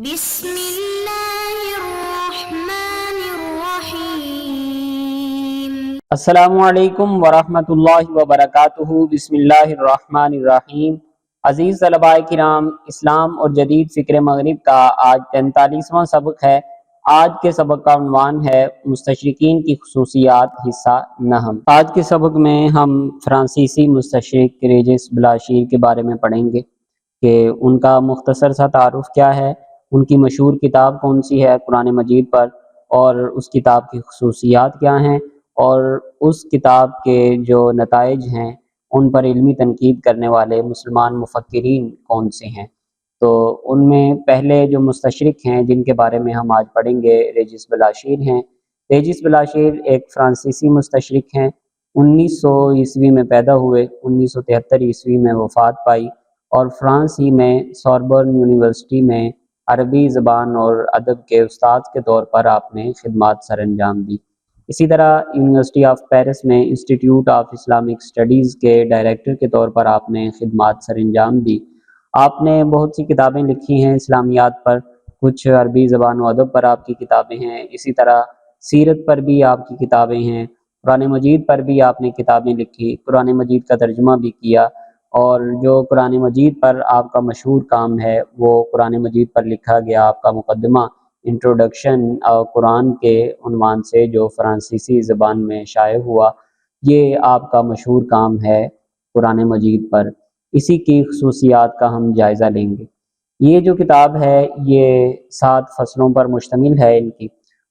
بسم اللہ الرحمن الرحیم۔ السلام علیکم ورحمۃ اللہ وبرکاتہ۔ بسم اللہ الرحمن الرحیم۔ عزیز طلباء کرام، اسلام اور جدید فکر مغرب کا آج 43واں سبق ہے۔ آج کے سبق کا عنوان ہے مستشرقین کی خصوصیات، حصہ نہم۔ آج کے سبق میں ہم فرانسیسی مستشرق ریجس بلاشیر کے بارے میں پڑھیں گے کہ ان کا مختصر سا تعارف کیا ہے، ان کی مشہور کتاب کون سی ہے قرآن مجید پر، اور اس کتاب کی خصوصیات کیا ہیں، اور اس کتاب کے جو نتائج ہیں ان پر علمی تنقید کرنے والے مسلمان مفکرین کون سے ہیں۔ تو ان میں پہلے جو مستشرق ہیں جن کے بارے میں ہم آج پڑھیں گے، ریجس بلاشیر ہیں۔ ریجس بلاشیر ایک فرانسیسی مستشرق ہیں۔ 1900 عیسوی میں پیدا ہوئے، 1973 عیسوی میں وفات پائی، اور فرانس ہی میں سوربن یونیورسٹی میں عربی زبان اور ادب کے استاد کے طور پر آپ نے خدمات سر انجام دی۔ اسی طرح یونیورسٹی آف پیرس میں انسٹیٹیوٹ آف اسلامک اسٹڈیز کے ڈائریکٹر کے طور پر آپ نے خدمات سر انجام دی۔ آپ نے بہت سی کتابیں لکھی ہیں اسلامیات پر، کچھ عربی زبان و ادب پر آپ کی کتابیں ہیں، اسی طرح سیرت پر بھی آپ کی کتابیں ہیں، قرآن مجید پر بھی آپ نے کتابیں لکھی، قرآن مجید کا ترجمہ بھی کیا، اور جو قرآن مجید پر آپ کا مشہور کام ہے وہ قرآن مجید پر لکھا گیا آپ کا مقدمہ انٹروڈکشن قرآن کے عنوان سے جو فرانسیسی زبان میں شائع ہوا، یہ آپ کا مشہور کام ہے قرآن مجید پر۔ اسی کی خصوصیات کا ہم جائزہ لیں گے۔ یہ جو کتاب ہے یہ 7 فصلوں پر مشتمل ہے ان کی،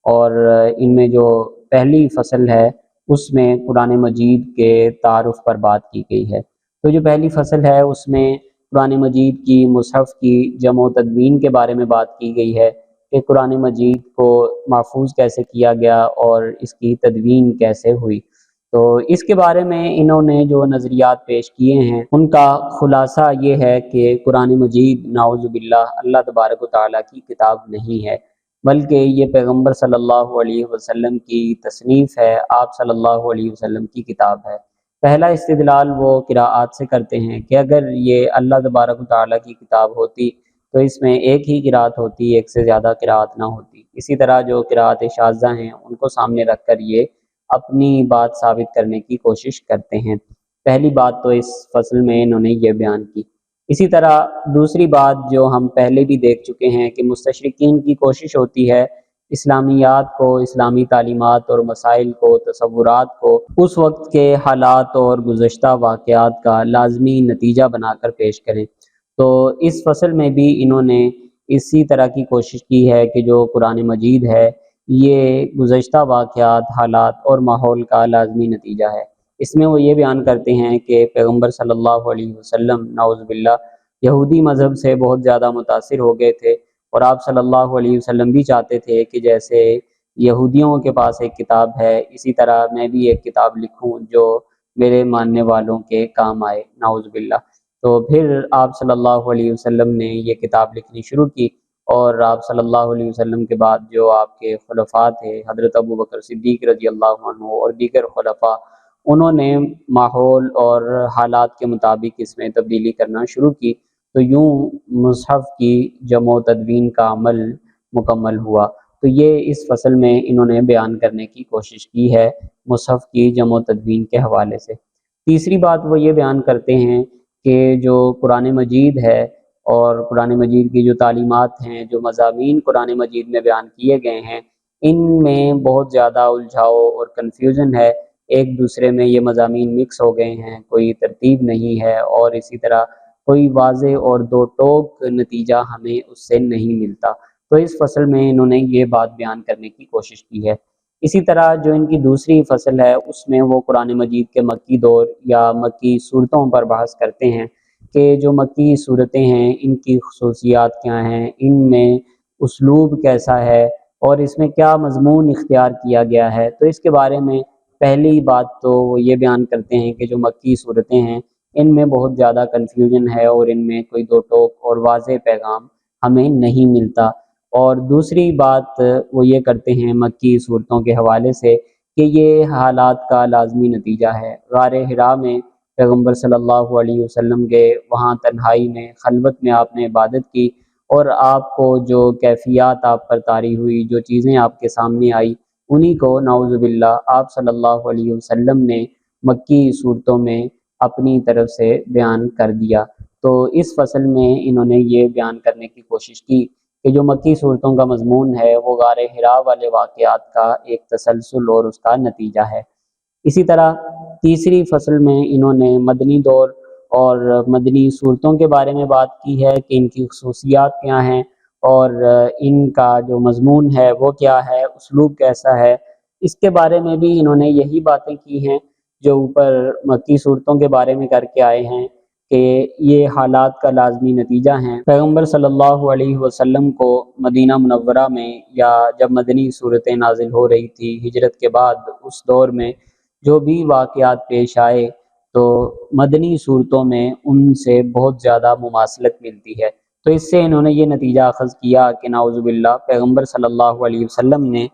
اور ان میں جو پہلی فصل ہے اس میں قرآن مجید کے تعارف پر بات کی گئی ہے۔ تو جو پہلی فصل ہے اس میں قرآن مجید کی مصحف کی جمع و تدوین کے بارے میں بات کی گئی ہے کہ قرآن مجید کو محفوظ کیسے کیا گیا اور اس کی تدوین کیسے ہوئی۔ تو اس کے بارے میں انہوں نے جو نظریات پیش کیے ہیں ان کا خلاصہ یہ ہے کہ قرآن مجید نعوذ باللہ اللہ تبارک و تعالیٰ کی کتاب نہیں ہے، بلکہ یہ پیغمبر صلی اللہ علیہ وسلم کی تصنیف ہے، آپ صلی اللہ علیہ وسلم کی کتاب ہے۔ پہلا استدلال وہ قراءات سے کرتے ہیں کہ اگر یہ اللہ تبارک و تعالیٰ کی کتاب ہوتی تو اس میں ایک ہی قراءت ہوتی، ایک سے زیادہ قراءت نہ ہوتی۔ اسی طرح جو قراءت شاذہ ہیں ان کو سامنے رکھ کر یہ اپنی بات ثابت کرنے کی کوشش کرتے ہیں۔ پہلی بات تو اس فصل میں انہوں نے یہ بیان کی۔ اسی طرح دوسری بات جو ہم پہلے بھی دیکھ چکے ہیں کہ مستشرقین کی کوشش ہوتی ہے اسلامیات کو، اسلامی تعلیمات اور مسائل کو، تصورات کو اس وقت کے حالات اور گزشتہ واقعات کا لازمی نتیجہ بنا کر پیش کریں۔ تو اس فصل میں بھی انہوں نے اسی طرح کی کوشش کی ہے کہ جو قرآن مجید ہے یہ گزشتہ واقعات، حالات اور ماحول کا لازمی نتیجہ ہے۔ اس میں وہ یہ بیان کرتے ہیں کہ پیغمبر صلی اللہ علیہ وسلم نعوذ باللہ یہودی مذہب سے بہت زیادہ متاثر ہو گئے تھے، اور آپ صلی اللہ علیہ وسلم بھی چاہتے تھے کہ جیسے یہودیوں کے پاس ایک کتاب ہے اسی طرح میں بھی ایک کتاب لکھوں جو میرے ماننے والوں کے کام آئے، نعوذ باللہ۔ تو پھر آپ صلی اللہ علیہ وسلم نے یہ کتاب لکھنی شروع کی، اور آپ صلی اللہ علیہ وسلم کے بعد جو آپ کے خلفاء تھے، حضرت ابوبکر صدیق رضی اللہ عنہ اور دیگر خلفاء، انہوں نے ماحول اور حالات کے مطابق اس میں تبدیلی کرنا شروع کی۔ تو یوں مصحف کی جمع و تدوین کا عمل مکمل ہوا۔ تو یہ اس فصل میں انہوں نے بیان کرنے کی کوشش کی ہے مصحف کی جمع و تدوین کے حوالے سے۔ تیسری بات وہ یہ بیان کرتے ہیں کہ جو قرآن مجید ہے اور قرآن مجید کی جو تعلیمات ہیں، جو مضامین قرآن مجید میں بیان کیے گئے ہیں، ان میں بہت زیادہ الجھاؤ اور کنفیوژن ہے، ایک دوسرے میں یہ مضامین مکس ہو گئے ہیں، کوئی ترتیب نہیں ہے، اور اسی طرح کوئی واضح اور دو ٹوک نتیجہ ہمیں اس سے نہیں ملتا۔ تو اس فصل میں انہوں نے یہ بات بیان کرنے کی کوشش کی ہے۔ اسی طرح جو ان کی دوسری فصل ہے اس میں وہ قرآن مجید کے مکی دور یا مکی صورتوں پر بحث کرتے ہیں کہ جو مکی صورتیں ہیں ان کی خصوصیات کیا ہیں، ان میں اسلوب کیسا ہے، اور اس میں کیا مضمون اختیار کیا گیا ہے۔ تو اس کے بارے میں پہلی بات تو وہ یہ بیان کرتے ہیں کہ جو مکی صورتیں ہیں ان میں بہت زیادہ کنفیوژن ہے، اور ان میں کوئی دو ٹوک اور واضح پیغام ہمیں نہیں ملتا۔ اور دوسری بات وہ یہ کرتے ہیں مکی صورتوں کے حوالے سے کہ یہ حالات کا لازمی نتیجہ ہے۔ غار حرا میں پیغمبر صلی اللہ علیہ وسلم کے وہاں تنہائی میں، خلوت میں آپ نے عبادت کی، اور آپ کو جو کیفیات آپ پر طاری ہوئی، جو چیزیں آپ کے سامنے آئی، انہی کو نعوذ باللہ آپ صلی اللہ علیہ وسلم نے مکی صورتوں میں اپنی طرف سے بیان کر دیا۔ تو اس فصل میں انہوں نے یہ بیان کرنے کی کوشش کی کہ جو مکی صورتوں کا مضمون ہے وہ غار حرا والے واقعات کا ایک تسلسل اور اس کا نتیجہ ہے۔ اسی طرح تیسری فصل میں انہوں نے مدنی دور اور مدنی صورتوں کے بارے میں بات کی ہے کہ ان کی خصوصیات کیا ہیں اور ان کا جو مضمون ہے وہ کیا ہے، اسلوب کیسا ہے۔ اس کے بارے میں بھی انہوں نے یہی باتیں کی ہیں جو اوپر مکی صورتوں کے بارے میں کر کے آئے ہیں کہ یہ حالات کا لازمی نتیجہ ہیں۔ پیغمبر صلی اللہ علیہ وسلم کو مدینہ منورہ میں یا جب مدنی صورتیں نازل ہو رہی تھی ہجرت کے بعد، اس دور میں جو بھی واقعات پیش آئے تو مدنی صورتوں میں ان سے بہت زیادہ مماثلت ملتی ہے۔ تو اس سے انہوں نے یہ نتیجہ اخذ کیا کہ نعوذ باللہ پیغمبر صلی اللہ علیہ وسلم نے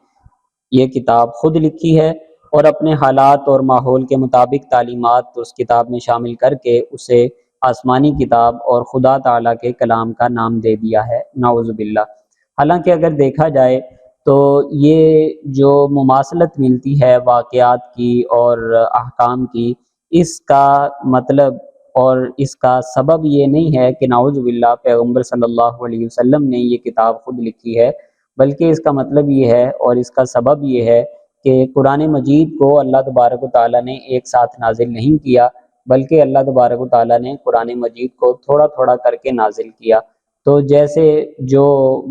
یہ کتاب خود لکھی ہے اور اپنے حالات اور ماحول کے مطابق تعلیمات اس کتاب میں شامل کر کے اسے آسمانی کتاب اور خدا تعالیٰ کے کلام کا نام دے دیا ہے، نعوذ باللہ۔ حالانکہ اگر دیکھا جائے تو یہ جو مماثلت ملتی ہے واقعات کی اور احکام کی، اس کا مطلب اور اس کا سبب یہ نہیں ہے کہ نعوذ باللہ پیغمبر صلی اللہ علیہ وسلم نے یہ کتاب خود لکھی ہے، بلکہ اس کا مطلب یہ ہے اور اس کا سبب یہ ہے کہ قرآن مجید کو اللہ تبارک و تعالیٰ نے ایک ساتھ نازل نہیں کیا، بلکہ اللہ تبارک و تعالیٰ نے قرآن مجید کو تھوڑا تھوڑا کر کے نازل کیا۔ تو جیسے جو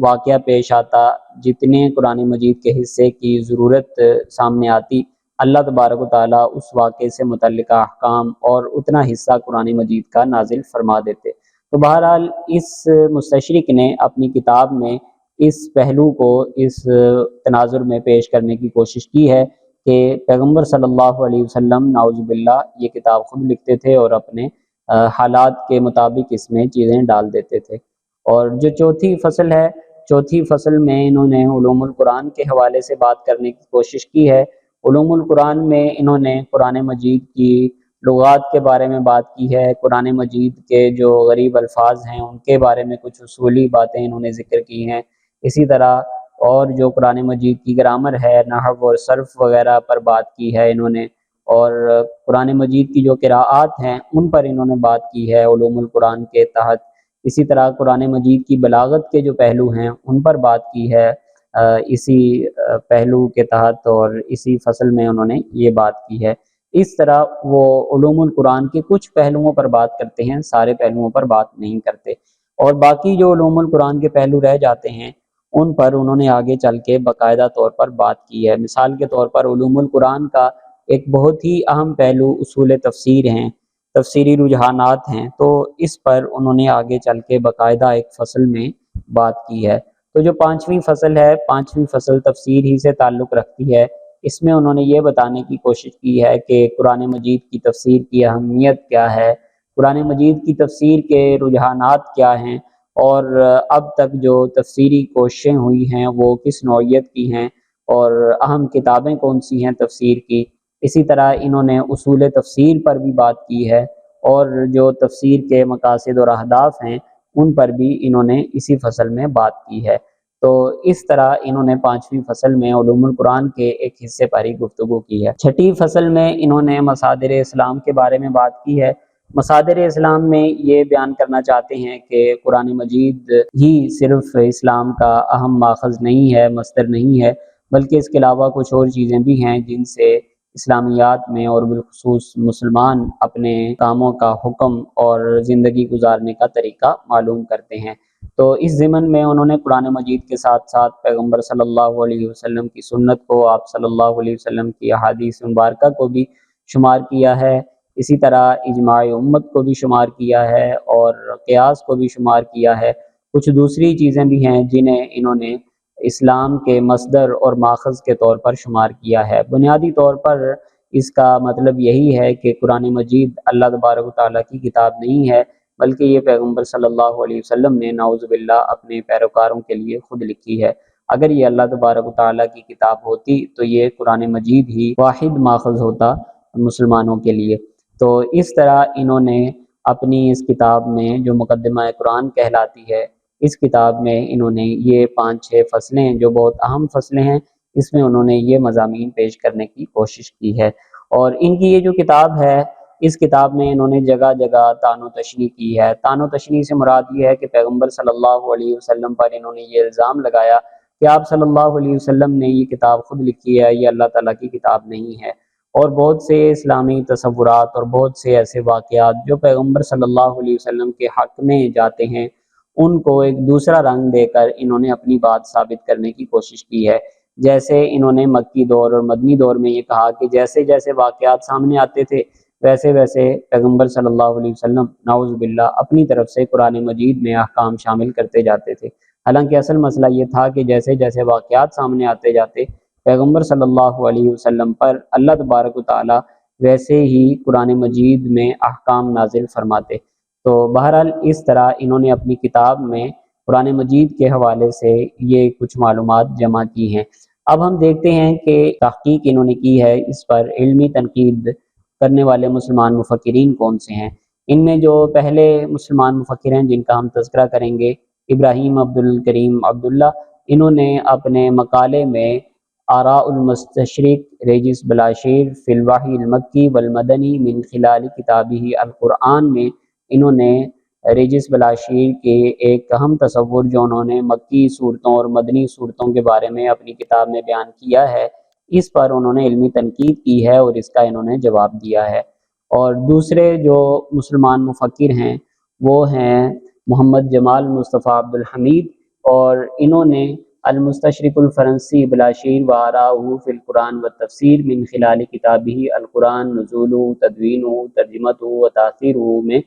واقعہ پیش آتا، جتنے قرآن مجید کے حصے کی ضرورت سامنے آتی، اللہ تبارک و تعالیٰ اس واقعے سے متعلقہ احکام اور اتنا حصہ قرآن مجید کا نازل فرما دیتے۔ تو بہرحال اس مستشرق نے اپنی کتاب میں اس پہلو کو اس تناظر میں پیش کرنے کی کوشش کی ہے کہ پیغمبر صلی اللہ علیہ وسلم نعوذ باللہ یہ کتاب خود لکھتے تھے اور اپنے حالات کے مطابق اس میں چیزیں ڈال دیتے تھے۔ اور جو چوتھی فصل ہے، چوتھی فصل میں انہوں نے علوم القرآن کے حوالے سے بات کرنے کی کوشش کی ہے۔ علوم القرآن میں انہوں نے قرآن مجید کی لغات کے بارے میں بات کی ہے، قرآن مجید کے جو غریب الفاظ ہیں ان کے بارے میں کچھ اصولی باتیں انہوں نے ذکر کی ہیں۔ اسی طرح اور جو قرآن مجید کی گرامر ہے، نحو اور صرف وغیرہ پر بات کی ہے انہوں نے، اور قرآن مجید کی جو قراءات ہیں ان پر انہوں نے بات کی ہے علوم القرآن کے تحت۔ اسی طرح قرآن مجید کی بلاغت کے جو پہلو ہیں ان پر بات کی ہے اسی پہلو کے تحت، اور اسی فصل میں انہوں نے یہ بات کی ہے۔ اس طرح وہ علوم القرآن کے کچھ پہلوؤں پر بات کرتے ہیں، سارے پہلوؤں پر بات نہیں کرتے، اور باقی جو علوم القرآن کے پہلو رہ جاتے ہیں ان پر انہوں نے آگے چل کے باقاعدہ طور پر بات کی ہے۔ مثال کے طور پر علوم القرآن کا ایک بہت ہی اہم پہلو اصول تفسیر ہیں، تفسیری رجحانات ہیں، تو اس پر انہوں نے آگے چل کے باقاعدہ ایک فصل میں بات کی ہے۔ تو جو پانچویں فصل ہے، پانچویں فصل تفسیر ہی سے تعلق رکھتی ہے۔ اس میں انہوں نے یہ بتانے کی کوشش کی ہے کہ قرآن مجید کی تفسیر کی اہمیت کیا ہے، قرآن مجید کی تفسیر کے رجحانات کیا ہیں، اور اب تک جو تفسیری کوششیں ہوئی ہیں وہ کس نوعیت کی ہیں، اور اہم کتابیں کون سی ہیں تفسیر کی۔ اسی طرح انہوں نے اصول تفسیر پر بھی بات کی ہے، اور جو تفسیر کے مقاصد اور اہداف ہیں ان پر بھی انہوں نے اسی فصل میں بات کی ہے۔ تو اس طرح انہوں نے پانچویں فصل میں علوم القرآن کے ایک حصے پر ہی گفتگو کی ہے۔ چھٹی فصل میں انہوں نے مصادر اسلام کے بارے میں بات کی ہے۔ مصادر اسلام میں یہ بیان کرنا چاہتے ہیں کہ قرآن مجید ہی صرف اسلام کا اہم ماخذ نہیں ہے، مصدر نہیں ہے، بلکہ اس کے علاوہ کچھ اور چیزیں بھی ہیں جن سے اسلامیات میں اور بالخصوص مسلمان اپنے کاموں کا حکم اور زندگی گزارنے کا طریقہ معلوم کرتے ہیں۔ تو اس ضمن میں انہوں نے قرآن مجید کے ساتھ ساتھ پیغمبر صلی اللہ علیہ وسلم کی سنت کو، آپ صلی اللہ علیہ وسلم کی احادیث مبارکہ کو بھی شمار کیا ہے، اسی طرح اجماع امت کو بھی شمار کیا ہے، اور قیاس کو بھی شمار کیا ہے۔ کچھ دوسری چیزیں بھی ہیں جنہیں انہوں نے اسلام کے مصدر اور ماخذ کے طور پر شمار کیا ہے۔ بنیادی طور پر اس کا مطلب یہی ہے کہ قرآن مجید اللہ تبارک و تعالیٰ کی کتاب نہیں ہے، بلکہ یہ پیغمبر صلی اللہ علیہ وسلم نے نعوذ باللہ اپنے پیروکاروں کے لیے خود لکھی ہے۔ اگر یہ اللہ تبارک و تعالیٰ کی کتاب ہوتی تو یہ قرآن مجید ہی واحد ماخذ ہوتا مسلمانوں کے لیے۔ تو اس طرح انہوں نے اپنی اس کتاب میں جو مقدمہ قرآن کہلاتی ہے، اس کتاب میں انہوں نے یہ 5-6 فصلیں ہیں جو بہت اہم فصلیں ہیں، اس میں انہوں نے یہ مضامین پیش کرنے کی کوشش کی ہے۔ اور ان کی یہ جو کتاب ہے، اس کتاب میں انہوں نے جگہ جگہ طعن و تشریح کی ہے۔ طعن و تشریح سے مراد یہ ہے کہ پیغمبر صلی اللہ علیہ وسلم پر انہوں نے یہ الزام لگایا کہ آپ صلی اللہ علیہ وسلم نے یہ کتاب خود لکھی ہے، یہ اللہ تعالیٰ کی کتاب نہیں ہے۔ اور بہت سے اسلامی تصورات اور بہت سے ایسے واقعات جو پیغمبر صلی اللہ علیہ وسلم کے حق میں جاتے ہیں، ان کو ایک دوسرا رنگ دے کر انہوں نے اپنی بات ثابت کرنے کی کوشش کی ہے۔ جیسے انہوں نے مکی دور اور مدنی دور میں یہ کہا کہ جیسے جیسے واقعات سامنے آتے تھے ویسے ویسے پیغمبر صلی اللہ علیہ وسلم نعوذ باللہ اپنی طرف سے قرآن مجید میں احکام شامل کرتے جاتے تھے، حالانکہ اصل مسئلہ یہ تھا کہ جیسے جیسے واقعات سامنے آتے جاتے پیغمبر صلی اللہ علیہ وسلم پر اللہ تبارک و تعالی ویسے ہی قرآن مجید میں احکام نازل فرماتے۔ تو بہرحال اس طرح انہوں نے اپنی کتاب میں قرآن مجید کے حوالے سے یہ کچھ معلومات جمع کی ہیں۔ اب ہم دیکھتے ہیں کہ تحقیق انہوں نے کی ہے اس پر علمی تنقید کرنے والے مسلمان مفکرین کون سے ہیں۔ ان میں جو پہلے مسلمان مفکر ہیں جن کا ہم تذکرہ کریں گے، ابراہیم عبد الکریم عبداللہ، انہوں نے اپنے مقالے میں آراء المستشرق ریجس بلاشیر فی الوحی المکی والمدنی من خلال کتابہ القرآن میں انہوں نے ریجس بلاشیر کے ایک اہم تصور جو انہوں نے مکی صورتوں اور مدنی صورتوں کے بارے میں اپنی کتاب میں بیان کیا ہے، اس پر انہوں نے علمی تنقید کی ہے اور اس کا انہوں نے جواب دیا ہے۔ اور دوسرے جو مسلمان مفکر ہیں وہ ہیں محمد جمال مصطفیٰ عبد الحمید، اور انہوں نے المستشرق الفرنسی بلاشیر و آراءہ فی القرآن و تفسیر من خلال کتابہ القرآن نزول تدوین ترجمت و تاثیر میں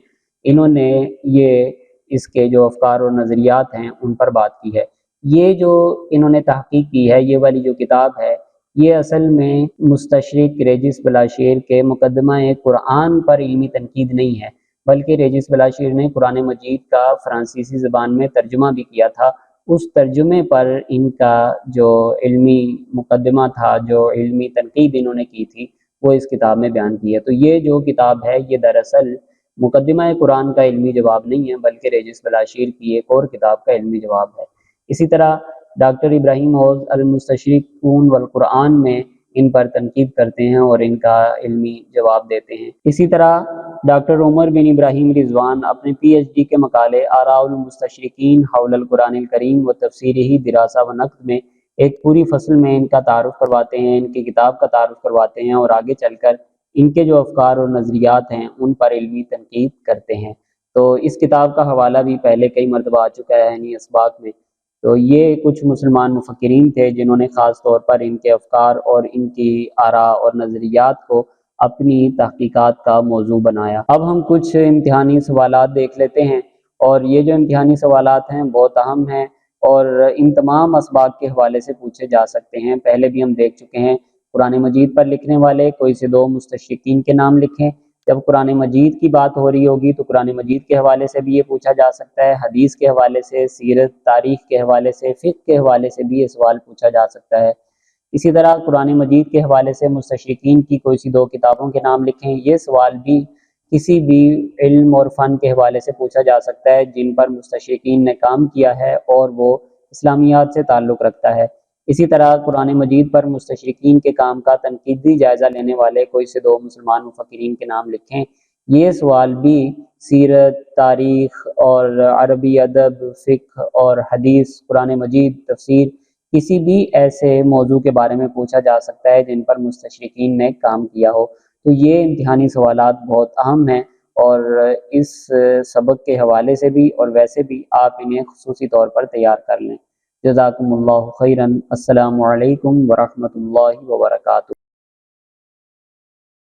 انہوں نے یہ اس کے جو افکار اور نظریات ہیں ان پر بات کی ہے۔ یہ جو انہوں نے تحقیق کی ہے، یہ والی جو کتاب ہے، یہ اصل میں مستشرق ریجس بلاشیر کے مقدمہ قرآن پر علمی تنقید نہیں ہے، بلکہ ریجس بلاشیر نے قرآن مجید کا فرانسیسی زبان میں ترجمہ بھی کیا تھا۔ اس ترجمے پر ان کا جو علمی مقدمہ تھا، جو علمی تنقید انہوں نے کی تھی، وہ اس کتاب میں بیان کی ہے۔ تو یہ جو کتاب ہے یہ دراصل مقدمہ قرآن کا علمی جواب نہیں ہے، بلکہ ریجس بلاشیر کی ایک اور کتاب کا علمی جواب ہے۔ اسی طرح ڈاکٹر ابراہیم حوض المستشرقون والقرآن میں ان پر تنقید کرتے ہیں اور ان کا علمی جواب دیتے ہیں۔ اسی طرح ڈاکٹر عمر بن ابراہیم رضوان اپنے پی ایچ ڈی کے مقالے آراء المستشرقین حول القرآن الکریم و تفسیرہ دراسہ و نقد میں ایک پوری فصل میں ان کا تعارف کرواتے ہیں، ان کی کتاب کا تعارف کرواتے ہیں اور آگے چل کر ان کے جو افکار اور نظریات ہیں ان پر علمی تنقید کرتے ہیں۔ تو اس کتاب کا حوالہ بھی پہلے کئی مرتبہ آ چکا ہے یعنی اسباق میں۔ تو یہ کچھ مسلمان مفکرین تھے جنہوں نے خاص طور پر ان کے افکار اور ان کی آراء اور نظریات کو اپنی تحقیقات کا موضوع بنایا۔ اب ہم کچھ امتحانی سوالات دیکھ لیتے ہیں، اور یہ جو امتحانی سوالات ہیں بہت اہم ہیں اور ان تمام اسباق کے حوالے سے پوچھے جا سکتے ہیں۔ پہلے بھی ہم دیکھ چکے ہیں، قرآن مجید پر لکھنے والے کوئی سے 2 مستشرقین کے نام لکھیں۔ جب قرآن مجید کی بات ہو رہی ہوگی تو قرآن مجید کے حوالے سے بھی یہ پوچھا جا سکتا ہے، حدیث کے حوالے سے، سیرت تاریخ کے حوالے سے، فقہ کے حوالے سے بھی یہ سوال پوچھا جا سکتا ہے۔ اسی طرح قرآن مجید کے حوالے سے مستشرقین کی کوئی سی 2 کتابوں کے نام لکھیں، یہ سوال بھی کسی بھی علم اور فن کے حوالے سے پوچھا جا سکتا ہے جن پر مستشرقین نے کام کیا ہے اور وہ اسلامیات سے تعلق رکھتا ہے۔ اسی طرح قرآن مجید پر مستشرقین کے کام کا تنقیدی جائزہ لینے والے کوئی سے 2 مسلمان مفکرین کے نام لکھیں، یہ سوال بھی سیرت، تاریخ اور عربی ادب، فقہ اور حدیث، قرآن مجید، تفسیر، کسی بھی ایسے موضوع کے بارے میں پوچھا جا سکتا ہے جن پر مستشرقین نے کام کیا ہو۔ تو یہ امتحانی سوالات بہت اہم ہیں اور اس سبق کے حوالے سے بھی اور ویسے بھی آپ انہیں خصوصی طور پر تیار کر لیں۔ جزاکم اللہ خیرا۔ السلام علیکم ورحمۃ اللہ وبرکاتہ۔